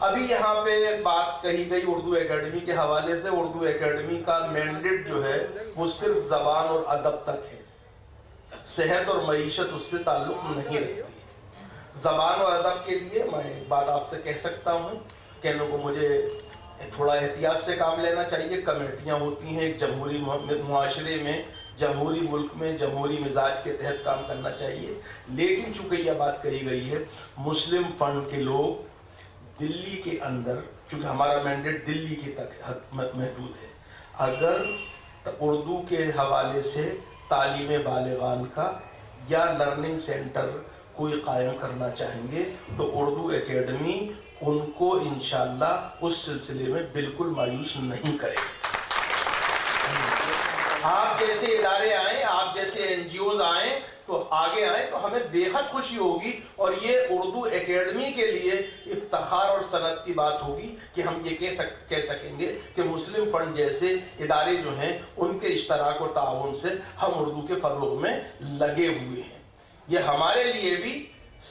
ابھی یہاں پہ بات کہی گئی اردو اکیڈمی کے حوالے سے. اردو اکیڈمی کا مینڈیٹ جو ہے وہ صرف زبان اور ادب تک ہے. صحت اور معیشت اس سے تعلق نہیں رکھتی. زبان اور ادب کے لیے میں ایک بات آپ سے کہہ سکتا ہوں, کہنے کو مجھے تھوڑا احتیاط سے کام لینا چاہیے. کمیٹیاں ہوتی ہیں ایک جمہوری معاشرے میں, جمہوری ملک میں جمہوری مزاج کے تحت کام کرنا چاہیے. لیکن چونکہ یہ بات کہی گئی ہے مسلم فنڈ کے لوگ دلی کے اندر, چونکہ ہمارا مینڈیٹ دلی کے تک محدود ہے, اگر اردو کے حوالے سے تعلیم بالغان کا یا لرننگ سینٹر کوئی قائم کرنا چاہیں گے تو اردو اکیڈمی ان کو انشاءاللہ اس سلسلے میں بالکل مایوس نہیں کرے. آپ جیسے ادارے آئیں, آپ جیسے این جی اوز آئیں تو آگے آئیں تو ہمیں بے حد خوشی ہوگی, اور یہ اردو اکیڈمی کے لیے افتخار اور سند کی بات ہوگی کہ ہم یہ کہہ سکیں گے کہ مسلم فنڈ جیسے ادارے جو ہیں ان کے اشتراک اور تعاون سے ہم اردو کے فروغ میں لگے ہوئے ہیں. یہ ہمارے لیے بھی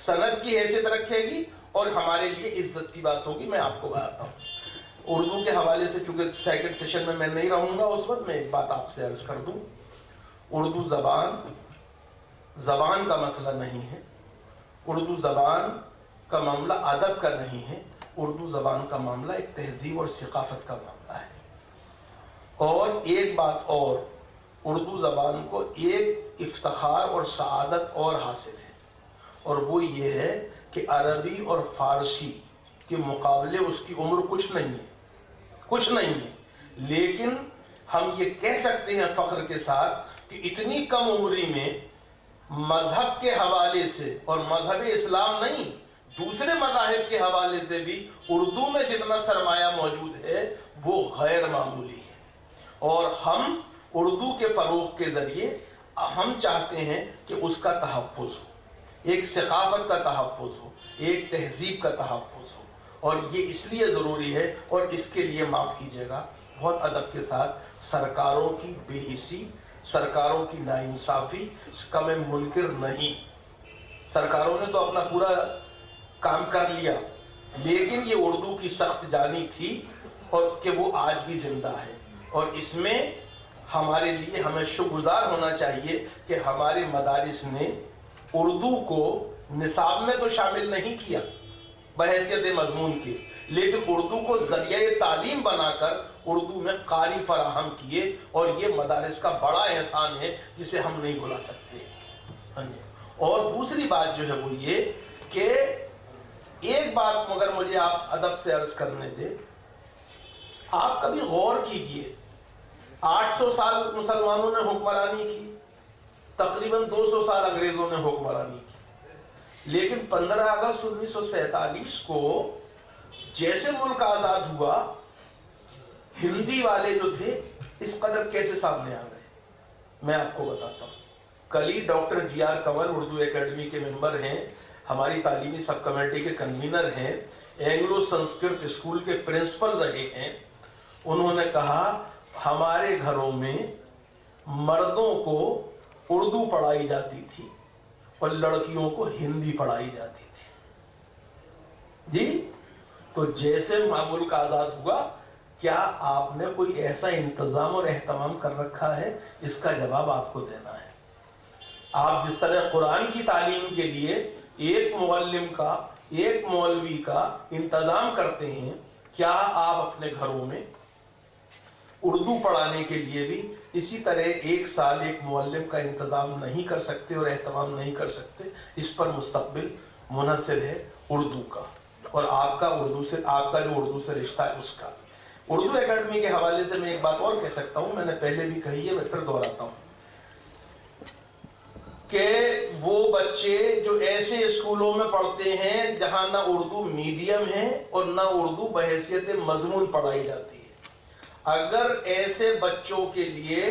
سند کی حیثیت رکھے گی اور ہمارے لیے عزت کی بات ہوگی. میں آپ کو بتاتا ہوں اردو کے حوالے سے, چونکہ سیکنڈ سیشن میں نہیں رہوں گا اس وقت, میں ایک بات آپ سے عرض کر دوں. اردو زبان کا مسئلہ نہیں ہے, اردو زبان کا معاملہ ادب کا نہیں ہے, اردو زبان کا معاملہ ایک تہذیب اور ثقافت کا معاملہ ہے. اور ایک بات اور, اردو زبان کو ایک افتخار اور سعادت اور حاصل ہے, اور وہ یہ ہے کہ عربی اور فارسی کے مقابلے اس کی عمر کچھ نہیں ہے. لیکن ہم یہ کہہ سکتے ہیں فخر کے ساتھ کہ اتنی کم عمری میں مذہب کے حوالے سے, اور مذہب اسلام نہیں دوسرے مذاہب کے حوالے سے بھی اردو میں جتنا سرمایہ موجود ہے وہ غیر معمولی ہے. اور ہم اردو کے فروغ کے ذریعے ہم چاہتے ہیں کہ اس کا تحفظ ہو, ایک ثقافت کا تحفظ ہو, ایک تہذیب کا تحفظ ہو. اور یہ اس لیے ضروری ہے, اور اس کے لیے معاف کیجیے گا بہت ادب کے ساتھ, سرکاروں کی بے حسی, سرکاروں کی ناانصافی کا میں منکر نہیں. سرکاروں نے تو اپنا پورا کام کر لیا, لیکن یہ اردو کی سخت جانی تھی اور کہ وہ آج بھی زندہ ہے. اور اس میں ہمارے لیے ہمیں شکرگزار ہونا چاہیے کہ ہمارے مدارس نے اردو کو نصاب میں تو شامل نہیں کیا بحیثیت مضمون کے, لیکن اردو کو ذریعہ تعلیم بنا کر اردو میں قاری فراہم کیے, اور یہ مدارس کا بڑا احسان ہے جسے ہم نہیں بھلا سکتے. اور دوسری بات جو ہے وہ یہ کہ ایک بات مگر مجھے آپ ادب سے عرض کرنے دیں, آپ کبھی غور کیجئے 800 سال مسلمانوں نے حکمرانی کی, تقریباً 200 سال انگریزوں نے حکمرانی کی, لیکن 15 اگست 1947 کو جیسے ملک آزاد ہوا ہندی والے جو تھے اس قدر کیسے سامنے آ گئے, میں آپ کو بتاتا ہوں. کل ہی doctor G R Kanwar Urdu academy کے ممبر ہیں, ہماری تعلیمی سب کمیٹی کے کنوینر ہیں, اینگلو سنسکرت اسکول کے پرنسپل رہے ہیں. انہوں نے کہا ہمارے گھروں میں مردوں کو اردو پڑھائی جاتی تھی اور لڑکیوں کو ہندی پڑھائی جاتی تھی. جی تو جیسے ملک آزاد ہوا کیا آپ نے کوئی ایسا انتظام اور اہتمام کر رکھا ہے؟ اس کا جواب آپ کو دینا ہے. آپ جس طرح قرآن کی تعلیم کے لیے ایک معلم کا, ایک مولوی کا انتظام کرتے ہیں, کیا آپ اپنے گھروں میں اردو پڑھانے کے لیے بھی اسی طرح ایک سال ایک معلم کا انتظام نہیں کر سکتے اور اہتمام نہیں کر سکتے؟ اس پر مستقبل منحصر ہے اردو کا, اور آپ کا اردو سے, آپ کا جو اردو سے رشتہ ہے اس کا. اردو اکیڈمی کے حوالے سے میں ایک بات اور کہہ سکتا ہوں, میں نے پہلے بھی کہی ہے, میں پھر دہراتا ہوں کہ وہ بچے جو ایسے اسکولوں میں پڑھتے ہیں جہاں نہ اردو میڈیم ہے اور نہ اردو بحیثیت مضمون پڑھائی جاتی ہے, اگر ایسے بچوں کے لیے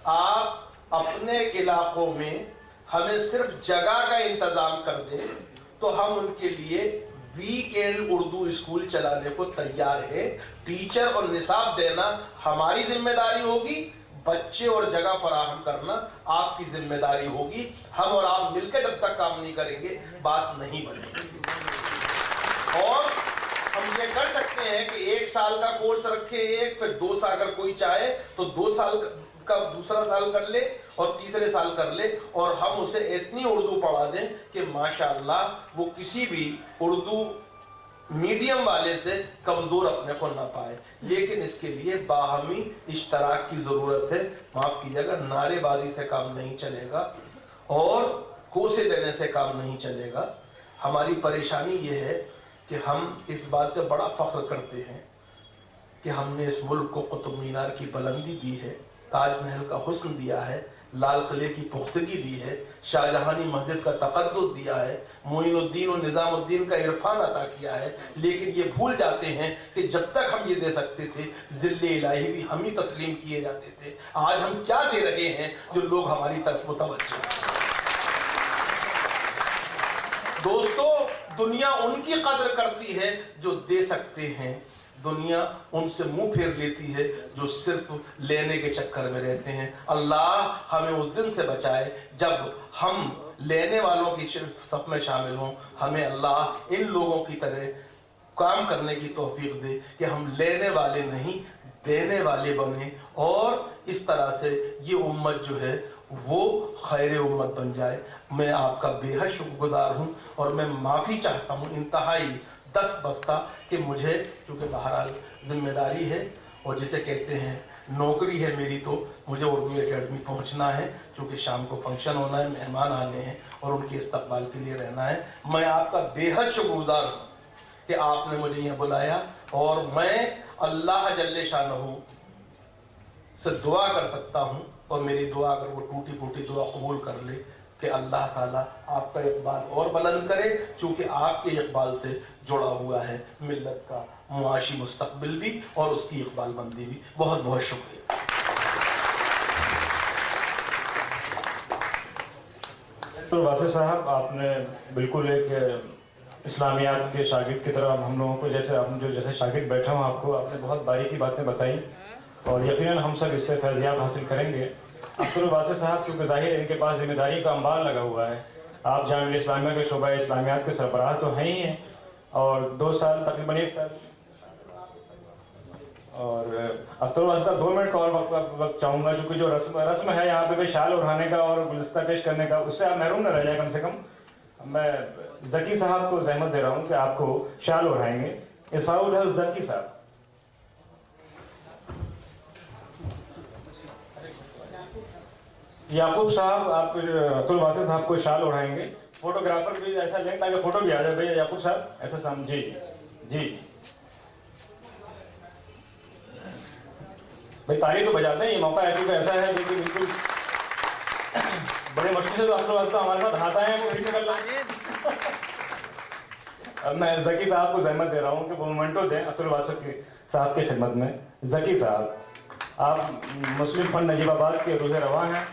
آپ اپنے علاقوں میں ہمیں صرف جگہ کا انتظام کر دیں تو ہم ان کے لیے ویکینڈ اردو اسکول چلانے کو تیار ہے. ٹیچر اور نصاب دینا ہماری ذمہ داری ہوگی, بچے اور جگہ فراہم کرنا آپ کی ذمہ داری ہوگی. ہم اور آپ مل کے جب تک کام نہیں کریں گے بات نہیں بنے گی. اور ہم یہ یہ کر سکتے ہیں کہ 1 سال کا کورس رکھے ایک، پھر 2 سال اگر کوئی چاہے تو 2 سال کا دوسرا سال کر لے اور تیسرے سال کر لے، اور ہم اسے اتنی اردو پڑھا دیں کہ ماشاءاللہ وہ کسی بھی اردو میڈیم والے سے کمزور اپنے کو نہ پائے۔ لیکن اس کے لیے باہمی اشتراک کی ضرورت ہے۔ معاف کیجیے گا، نعرے بازی سے کام نہیں چلے گا اور کوسے دینے سے کام نہیں چلے گا۔ ہماری پریشانی یہ ہے کہ ہم اس بات پہ بڑا فخر کرتے ہیں کہ ہم نے اس ملک کو قطب مینار کی بلندی دی ہے، تاج محل کا حسن دیا ہے، لال قلعے کی پختگی دی ہے، شاہجہانی مسجد کا تقدس دیا ہے، معین الدین و نظام الدین کا عرفان عطا کیا ہے، لیکن یہ بھول جاتے ہیں کہ جب تک ہم یہ دے سکتے تھے ذل الہی بھی ہم ہی تسلیم کیے جاتے تھے۔ آج ہم کیا دے رہے ہیں جو لوگ ہماری طرف متوجہ ہیں؟ دوستو، دنیا ان کی قدر کرتی ہے جو دے سکتے ہیں، دنیا ان سے منہ پھیر لیتی ہے جو صرف لینے کے چکر میں رہتے ہیں۔ اللہ ہمیں اس دن سے بچائے جب ہم لینے والوں کی صف میں شامل ہوں۔ ہمیں اللہ ان لوگوں کی طرح کام کرنے کی توفیق دے کہ ہم لینے والے نہیں دینے والے بنیں، اور اس طرح سے یہ امت جو ہے وہ خیر امت بن جائے۔ میں آپ کا بے حد شکر گزار ہوں اور میں معافی چاہتا ہوں انتہائی دست بستہ کہ مجھے، کیونکہ بہرحال ذمہ داری ہے اور جسے کہتے ہیں نوکری ہے میری، تو مجھے اردو اکیڈمی پہنچنا ہے، کیونکہ شام کو فنکشن ہونا ہے، مہمان آنے ہیں اور ان کے استقبال کے لیے رہنا ہے۔ میں آپ کا بے حد شکر گزار ہوں کہ آپ نے مجھے یہاں بلایا، اور میں اللہ جل شانہ سے دعا کر سکتا ہوں، اور میری دعا اگر وہ ٹوٹی پھوٹی دعا قبول کر لے کہ اللہ تعالیٰ آپ کا اقبال اور بلند کرے، چونکہ آپ کے اقبال سے جڑا ہوا ہے ملت کا معاشی مستقبل بھی اور اس کی اقبال بندی بھی۔ بہت بہت شکریہ۔ واسع صاحب، آپ نے بالکل ایک اسلامیات کے شاگرد کی طرح ہم لوگوں کو، جیسے آپ جو جیسے شاگرد بیٹھا ہوں آپ کو، آپ نے بہت باریکی باتیں بتائی اور یقیناً ہم سب اس سے فیضیاب حاصل کریں گے۔ واسع صاحب، چونکہ ظاہر ہے ان کے پاس ذمہ داری کا انبار لگا ہوا ہے، آپ جامعہ اسلامیہ کے شعبہ اسلامیات کے سربراہ تو ہیں ہی ہیں، اور 2 سال تقریباً 1 سال، اور واسع 2 منٹ کا اور وقت چاہوں گا، چونکہ جو رسم ہے یہاں پہ شال اڑانے کا اور گلدستہ پیش کرنے کا، اس سے آپ محروم نہ رہ جائیں۔ کم سے کم میں ذکی صاحب کو زحمت دے رہا ہوں کہ آپ کو شال اڑائیں گے۔ اسفاؤل ہے ذکی صاحب۔ یعقوب صاحب، آپ واسع صاحب کو شال اڑائیں گے۔ فوٹوگرافر بھی ایسا لیں تاکہ فوٹو بھی آ جائے۔ بھائی یعقوب صاحب ایسا سام، جی جی بھائی تالی تو بجاتے ہیں، یہ موقع ایسا ہے جو کہ بالکل بڑے مشکل سے تو واسطہ ہمارے ساتھ ہاتھ آئے ہیں وہ نہیں نکل رہا۔ اب میں ذکی صاحب کو زحمت دے رہا ہوں کہ وہ مومنٹو دیں واسع صاحب کی خدمت میں۔ ذکی صاحب، آپ مسلم فنڈ نجیب آباد کے روح رواں ہیں،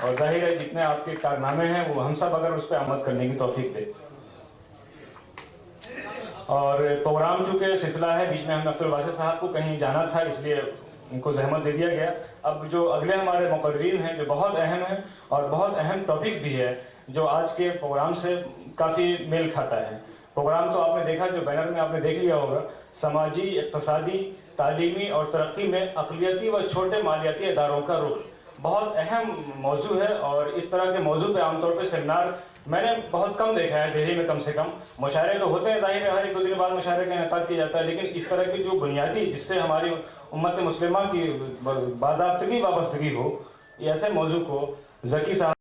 اور ظاہر ہے جتنے آپ کے کارنامے ہیں وہ ہم سب اگر اس پہ عمل کرنے کی توفیق دے۔ اور پروگرام چونکہ سلسلہ ہے، بیچ میں ہم نے واسع صاحب کو کہیں جانا تھا، اس لیے ان کو زحمت دے دیا گیا۔ اب جو اگلے ہمارے مقررین ہیں جو بہت اہم ہیں اور بہت اہم ٹاپکس بھی ہے جو آج کے پروگرام سے کافی میل کھاتا ہے۔ پروگرام تو آپ نے دیکھا، جو بینر میں آپ نے دیکھ لیا ہوگا، سماجی، اقتصادی، تعلیمی اور ترقی میں اقلیتی و چھوٹے مالیاتی اداروں کا رول بہت اہم موضوع ہے، اور اس طرح کے موضوع پہ عام طور پہ سیمینار میں نے بہت کم دیکھا ہے دہلی میں۔ کم سے کم مشاعرے تو ہوتے ہیں، ظاہر ہے ہر 1-2 دن بعد مشاعرے کا انعقاد کیا جاتا ہے، لیکن اس طرح کی جو بنیادی جس سے ہماری امت مسلمہ کی باضابطگی وابستگی ہو، ایسے موضوع کو ذکی صاحب